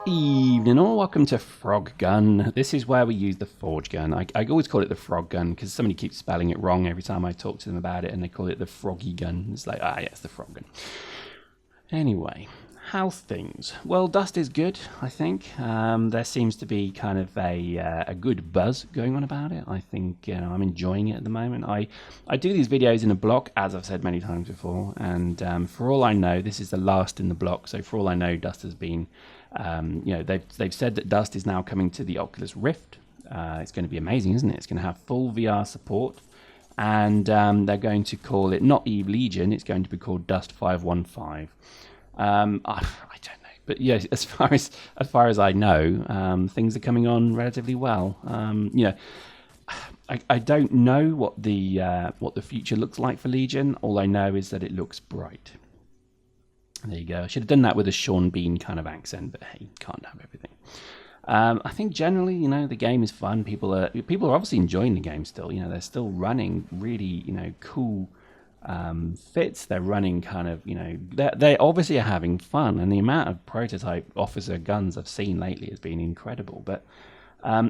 Evening all, welcome to Frog Gun. This is where we use the Forge Gun. I always call it the Frog Gun because somebody keeps spelling it wrong every time I talk to them about it, and they call it the Froggy Gun. It's like, yeah, it's the Frog Gun. Anyway, how's things? Well, Dust is good, I think. There seems to be kind of a good buzz going on about it. I think I'm enjoying it at the moment. I do these videos in a block, as I've said many times before, and for all I know, this is the last in the block. So for all I know, Dust has been, they've said that Dust is now coming to the Oculus Rift. It's going to be amazing, isn't it? It's going to have full VR support, and they're going to call it not Eve Legion. It's going to be called Dust 515. I don't know, but yeah, as far as I know, things are coming on relatively well. I don't know what the future looks like for Legion. All I know is that it looks bright. There you go. I should have done that with a Sean Bean kind of accent, but hey, can't have everything. I think generally, the game is fun. People are obviously enjoying the game still. They're still running really, cool fits. They're running kind of, they obviously are having fun, and the amount of prototype officer guns I've seen lately has been incredible. But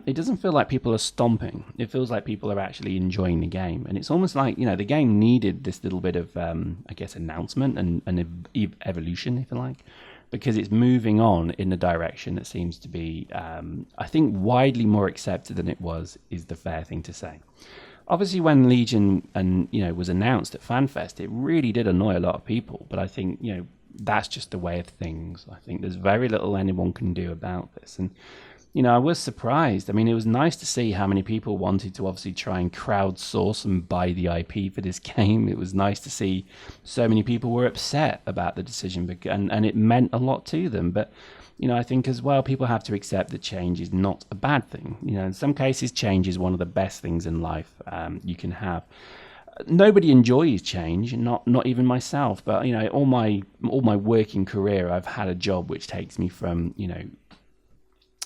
it doesn't feel like people are stomping. It feels like people are actually enjoying the game, and it's almost like the game needed this little bit of announcement and evolution, if you like, because it's moving on in a direction that seems to be I think widely more accepted than it was, is the fair thing to say. Obviously, when Legion was announced at FanFest, it really did annoy a lot of people. But I think that's just the way of things. I think there's very little anyone can do about this. And I was surprised. I mean, it was nice to see how many people wanted to obviously try and crowdsource and buy the IP for this game. It was nice to see so many people were upset about the decision, and it meant a lot to them. But I think as well, people have to accept that change is not a bad thing. In some cases, change is one of the best things in life you can have. Nobody enjoys change, not even myself. But all my working career, I've had a job which takes me from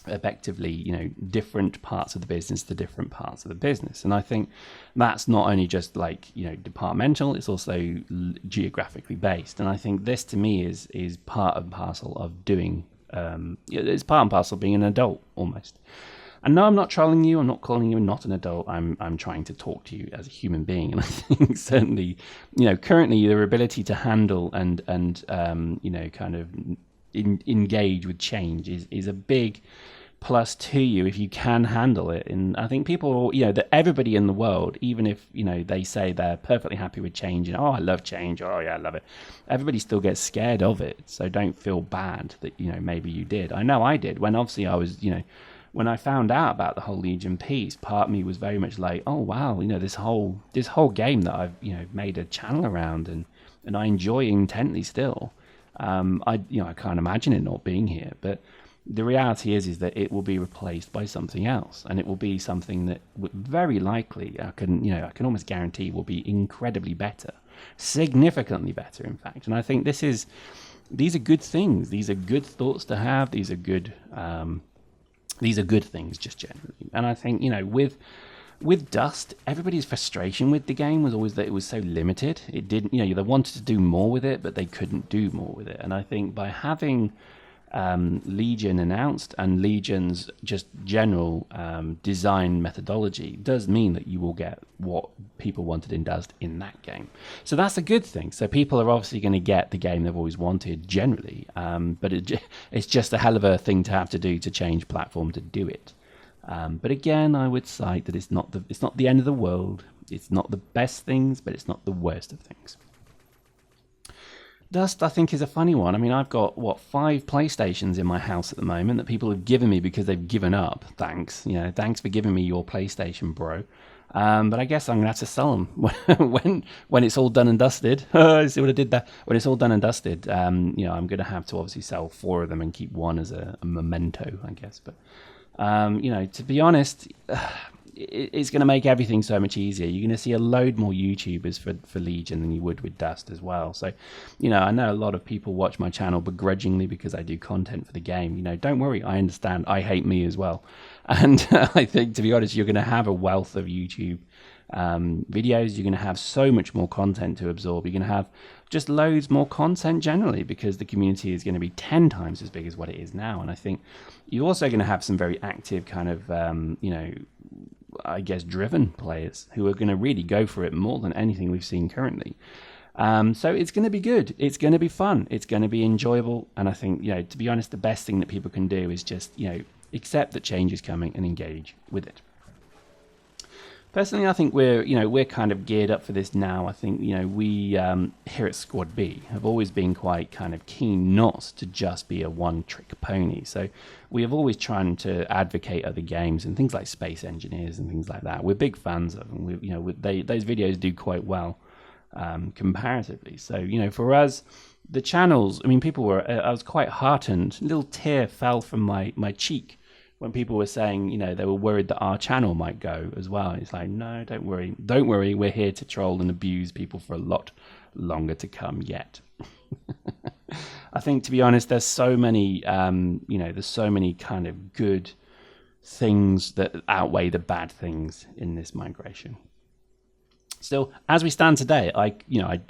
effectively different parts of the business to different parts of the business, and I think that's not only just like departmental, it's also geographically based. And I think this to me is part and parcel of doing. It's part and parcel of being an adult almost. And no, I'm not trolling you. I'm not calling you not an adult. I'm trying to talk to you as a human being. And I think certainly, currently your ability to handle and kind of engage with change is a big plus to you if you can handle it. And I think people, that everybody in the world, even if they say they're perfectly happy with change and I love change, oh yeah, I love it, everybody still gets scared of it. So don't feel bad that maybe you did. I know I did when obviously I was when I found out about the whole Legion piece. Part of me was very much like, oh wow, this whole game that I've made a channel around and I enjoy intently still. I can't imagine it not being here, but the reality is that it will be replaced by something else, and it will be something that very likely I can almost guarantee will be incredibly better, significantly better, in fact. And I think these are good things. These are good thoughts to have. These are good things just generally. And I think with Dust, everybody's frustration with the game was always that it was so limited. It didn't, they wanted to do more with it, but they couldn't do more with it. And I think by having Legion announced and Legion's just general design methodology does mean that you will get what people wanted in Dust in that game. So that's a good thing. So people are obviously going to get the game they've always wanted generally, but it's just a hell of a thing to have to do to change platform to do it. But again, I would cite that it's not the end of the world. It's not the best things, but it's not the worst of things. Dust, I think, is a funny one. I mean, I've got 5 PlayStations in my house at the moment that people have given me because they've given up. Thanks, thanks for giving me your PlayStation, bro. But I guess I'm gonna have to sell them when it's all done and dusted. See what I did there? When it's all done and dusted, I'm gonna have to obviously sell 4 of them and keep one as a memento, I guess. But to be honest, it's going to make everything so much easier. You're going to see a load more YouTubers for Legion than you would with Dust as well. So, I know a lot of people watch my channel begrudgingly because I do content for the game. Don't worry, I understand. I hate me as well. And I think, to be honest, you're going to have a wealth of YouTube videos. You're going to have so much more content to absorb. You're going to have just loads more content generally, because the community is going to be 10 times as big as what it is now. And I think you're also going to have some very active kind of, I guess, driven players who are going to really go for it more than anything we've seen currently. So it's going to be good. It's going to be fun. It's going to be enjoyable. And I think, to be honest, the best thing that people can do is just, accept that change is coming and engage with it. Personally, I think we're kind of geared up for this now. I think, we here at SquadB have always been quite kind of keen not to just be a one-trick pony. So we have always tried to advocate other games and things like Space Engineers and things like that. We're big fans of them. Those videos do quite well comparatively. So, for us, the channels, people were, I was quite heartened. A little tear fell from my cheek when people were saying, they were worried that our channel might go as well. It's like, no, don't worry. Don't worry. We're here to troll and abuse people for a lot longer to come yet. I think, to be honest, there's so many, there's so many kind of good things that outweigh the bad things in this migration. Still, as we stand today,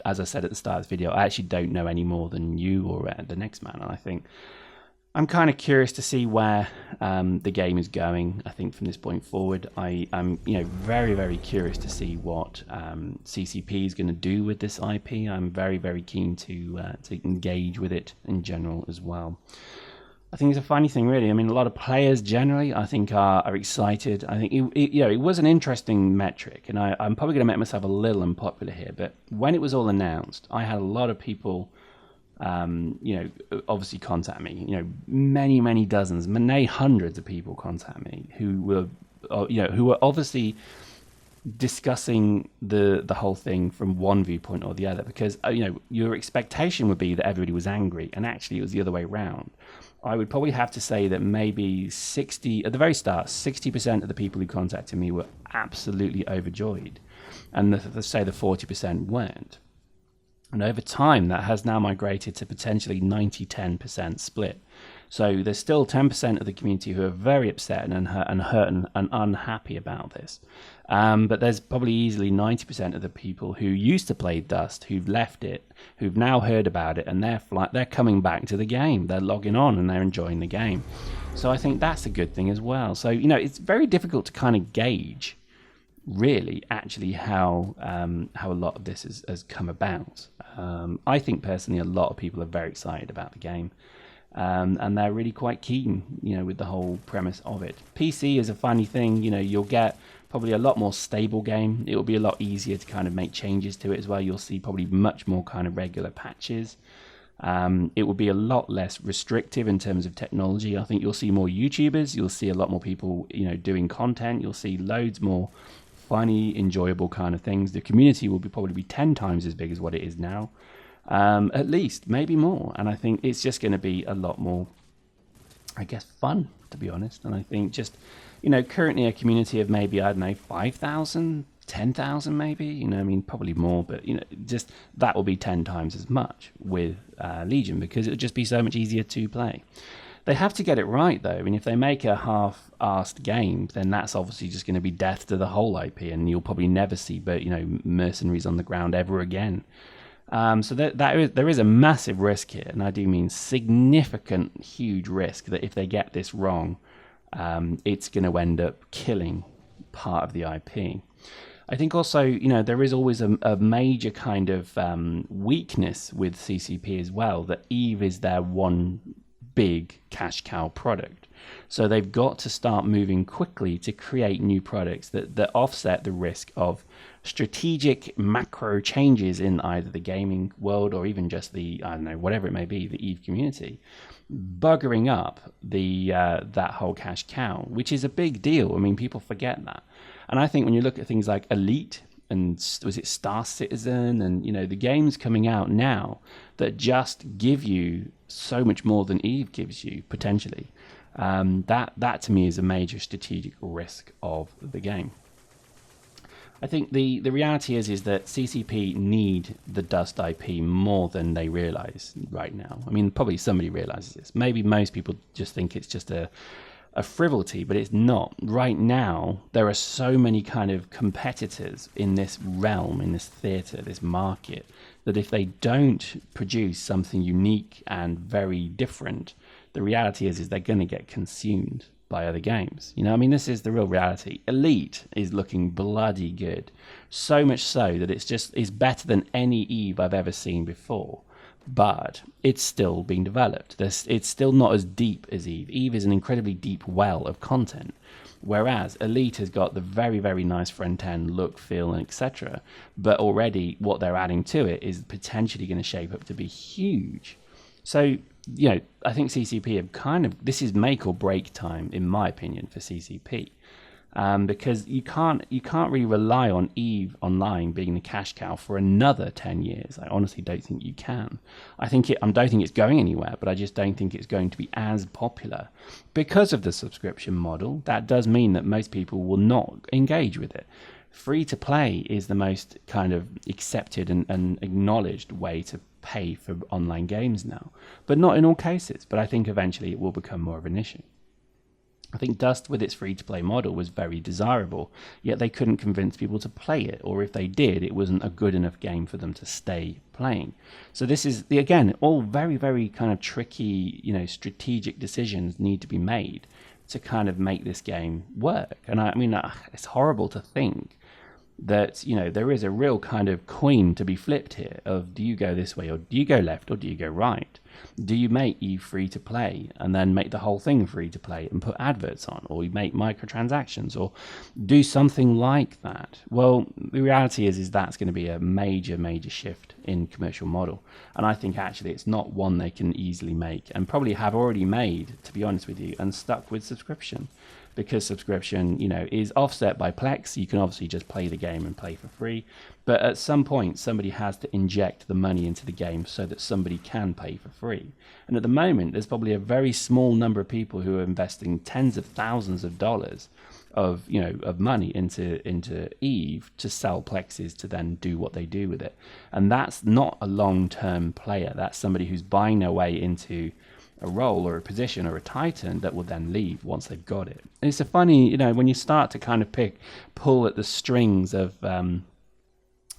as I said at the start of this video, I actually don't know any more than you or the next man. And I think I'm kind of curious to see where the game is going. I think from this point forward, I'm very, very curious to see what CCP is going to do with this IP. I'm very, very keen to engage with it in general as well. I think it's a funny thing, really. A lot of players generally, I think, are excited. I think it was an interesting metric, and I'm probably going to make myself a little unpopular here. But when it was all announced, I had a lot of people obviously contact me, many dozens, many hundreds of people contact me who were obviously discussing the whole thing from one viewpoint or the other, because your expectation would be that everybody was angry, and actually it was the other way around. I would probably have to say that maybe 60 at the very start, 60% of the people who contacted me were absolutely overjoyed, and let's say the 40% weren't. And over time, that has now migrated to potentially 90-10% split. So there's still 10% of the community who are very upset and hurt and unhappy about this. But there's probably easily 90% of the people who used to play Dust, who've left it, who've now heard about it, and they're coming back to the game. They're logging on and they're enjoying the game. So I think that's a good thing as well. So, it's very difficult to kind of gauge really actually how a lot of this has come about. I think personally a lot of people are very excited about the game, and they're really quite keen with the whole premise of it. PC is a funny thing. You'll get probably a lot more stable game. It will be a lot easier to kind of make changes to it as well. You'll see probably much more kind of regular patches. It will be a lot less restrictive in terms of technology. I think you'll see more YouTubers. You'll see a lot more people doing content. You'll see loads more funny, enjoyable kind of things. The community will probably be 10 times as big as what it is now, at least, maybe more. And I think it's just going to be a lot more, I guess, fun, to be honest. And I think just, currently a community of maybe, 5,000, 10,000 maybe, probably more, but, just that will be 10 times as much with Legion, because it'll just be so much easier to play. They have to get it right, though. If they make a half-assed game, then that's obviously just going to be death to the whole IP, and you'll probably never see, mercenaries on the ground ever again. So there is a massive risk here, and I do mean significant, huge risk that if they get this wrong, it's going to end up killing part of the IP. I think also, there is always a major kind of weakness with CCP as well, that EVE is their one big cash cow product. So they've got to start moving quickly to create new products that offset the risk of strategic macro changes in either the gaming world or even just the, whatever it may be, the EVE community, buggering up that whole cash cow, which is a big deal. People forget that. And I think when you look at things like Elite and was it Star Citizen and the games coming out now that just give you so much more than EVE gives you potentially, That to me is a major strategic risk of the game. I think the reality is that CCP need the Dust IP more than they realize right now. I mean, probably somebody realizes this. Maybe most people just think it's just a frivolity, but it's not. Right now, there are so many kind of competitors in this realm, in this theatre, this market, that if they don't produce something unique and very different, the reality is they're going to get consumed by other games. You know, I mean, this is the real reality. Elite is looking bloody good. So much so that it's better than any Eve I've ever seen before. But it's still being developed. It's still not as deep as Eve. Eve is an incredibly deep well of content, whereas Elite has got the very, very nice front end look, feel, and etc. But already what they're adding to it is potentially going to shape up to be huge. So, you know, I think CCP have this is make or break time, in my opinion, for CCP. Because you can't really rely on Eve Online being the cash cow for another 10 years. I honestly don't think you can. I don't think it's going anywhere, but I just don't think it's going to be as popular. Because of the subscription model, that does mean that most people will not engage with it. Free to play is the most kind of accepted and acknowledged way to pay for online games now. But not in all cases, but I think eventually it will become more of an issue. I think Dust with its free-to-play model was very desirable, yet they couldn't convince people to play it, or if they did, it wasn't a good enough game for them to stay playing. So this is, again, all very, very kind of tricky, you know, strategic decisions need to be made to kind of make this game work. And I mean, it's horrible to think that, you know, there is a real kind of coin to be flipped here of, do you go this way, or do you go left, or do you go right? Do you make Eve free to play and then make the whole thing free to play and put adverts on, or you make microtransactions, or do something like that? Well, the reality is that's going to be a major, major shift in commercial model. And I think actually it's not one they can easily make, and probably have already made, to be honest with you, and stuck with subscription. Because subscription, you know, is offset by Plex. You can obviously just play the game and play for free. But at some point, somebody has to inject the money into the game so that somebody can pay for free. And at the moment, there's probably a very small number of people who are investing tens of thousands of dollars of money into Eve to sell Plexes to then do what they do with it. And that's not a long-term player. That's somebody who's buying their way into a role or a position or a titan that will then leave once they've got it. And it's a funny, you know, when you start to kind of pull at the strings of I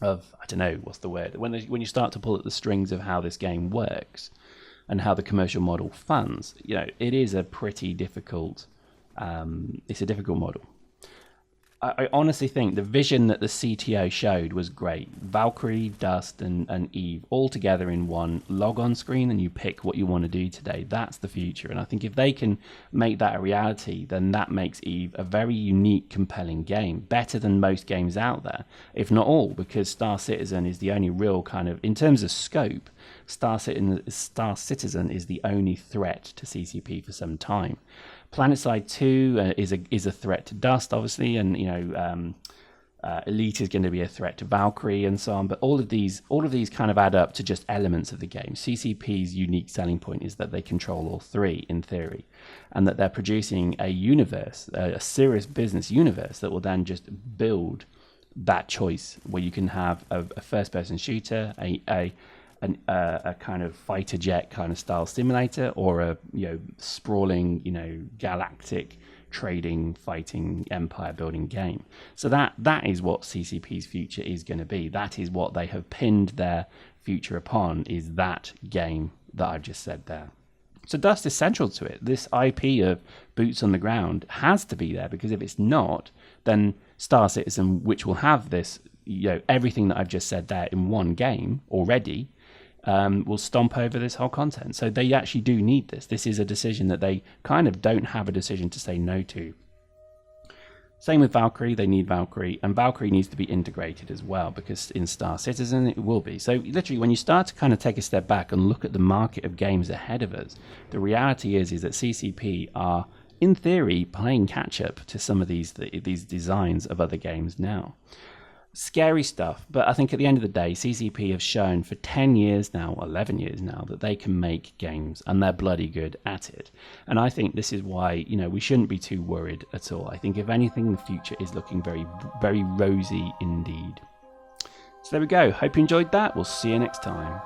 don't know what's the word, when you start to pull at the strings of how this game works and how the commercial model funds, you know, it is a pretty difficult it's a difficult model. I honestly think the vision that the CTO showed was great. Valkyrie, Dust, and Eve all together in one log-on screen, and you pick what you want to do today. That's the future. And I think if they can make that a reality, then that makes Eve a very unique, compelling game. Better than most games out there, if not all, because Star Citizen is the only real kind of, in terms of scope, Star Citizen is the only threat to CCP for some time. PlanetSide 2 is a threat to Dust, obviously, and you know, Elite is going to be a threat to Valkyrie and so on. But all of these kind of add up to just elements of the game. CCP's unique selling point is that they control all three in theory, and that they're producing a universe, a serious business universe that will then just build that choice where you can have a first-person shooter, a kind of fighter jet kind of style simulator, or a sprawling galactic trading, fighting, empire building game. So that is what CCP's future is going to be. That is what they have pinned their future upon, is that game that I've just said there. So Dust is central to it. This IP of boots on the ground has to be there, because if it's not, then Star Citizen, which will have this, everything that I've just said there in one game already, will stomp over this whole content. So they actually do need this. This is a decision that they kind of don't have a decision to say no to. Same with Valkyrie. They need Valkyrie, and Valkyrie needs to be integrated as well, because in Star Citizen it will be. So literally, when you start to kind of take a step back and look at the market of games ahead of us, the reality is that CCP are, in theory, playing catch up to some of these designs of other games now. scary stuff. But I think at the end of the day, CCP have shown for 10 years now, 11 years now, that they can make games, and they're bloody good at it. And I think this is why, we shouldn't be too worried at all. I think if anything, the future is looking very, very rosy indeed. So there we go. Hope you enjoyed that. We'll see you next time.